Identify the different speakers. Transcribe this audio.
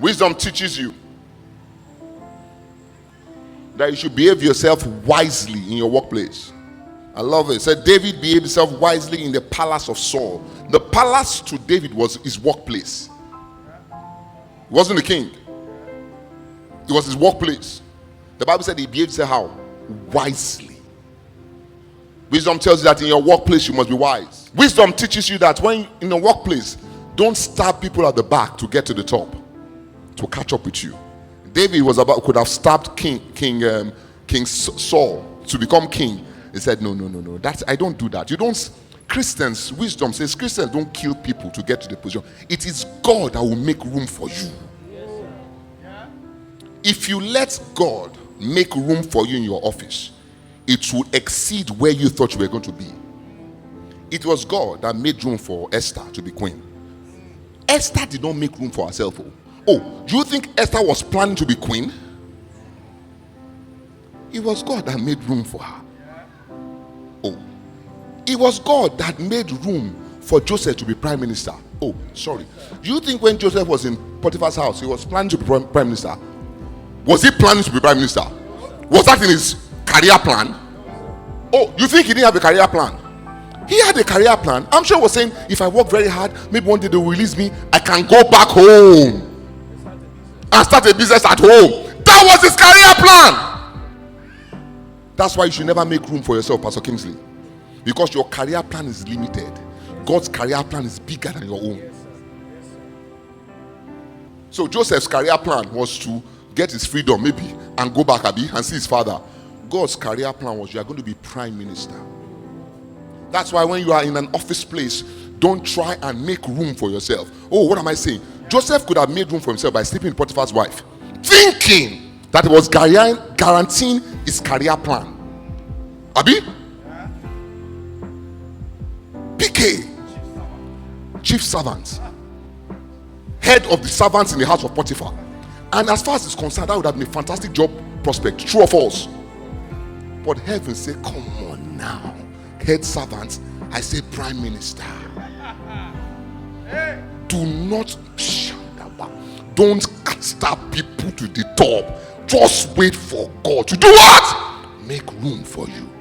Speaker 1: Wisdom teaches you that you should behave yourself wisely in your workplace. I love it. It said David behaved himself wisely in the palace of Saul. The palace to David was his workplace. It wasn't the king. It was his workplace. The Bible said he behaved himself how? Wisely. Wisdom tells you that in your workplace you must be wise. Wisdom teaches you that when in the workplace, don't stab people at the back to get to the top, to catch up with you. David could have stabbed King Saul to become king. He said, no. I don't do that. Christians, wisdom says Christians don't kill people to get to the position. It is God that will make room for you. If you let God make room for you in your office, it will exceed where you thought you were going to be. It was God that made room for Esther to be queen. Esther did not make room for herself. Oh, do you think Esther was planning to be queen? It was God that made room for her. Oh, it was God that made room for Joseph to be prime minister. Oh, sorry. Do you think when Joseph was in Potiphar's house, he was planning to be prime minister? Was he planning to be prime minister? Was that in his career plan? Oh, you think he didn't have a career plan? He had a career plan. I'm sure he was saying, if I work very hard, maybe one day they will release me. I can go back home and start a business at home. That was his career plan. That's why you should never make room for yourself, Pastor Kingsley, because your career plan is limited. God's career plan is bigger than your own. So Joseph's career plan was to get his freedom maybe and go back and see his father. God's career plan was you are going to be prime minister. That's why when you are in an office place, don't try and make room for yourself. Oh, what am I saying? Joseph could have made room for himself by sleeping with Potiphar's wife, thinking that it was guaranteeing his career plan. Abi? PK, chief servant, head of the servants in the house of Potiphar. And as far as it's concerned, that would have been a fantastic job prospect, true or false. But heaven said, come on now, head servant, I say prime minister. Do not don't stab people to the top. Just wait for God to do what? Make room for you.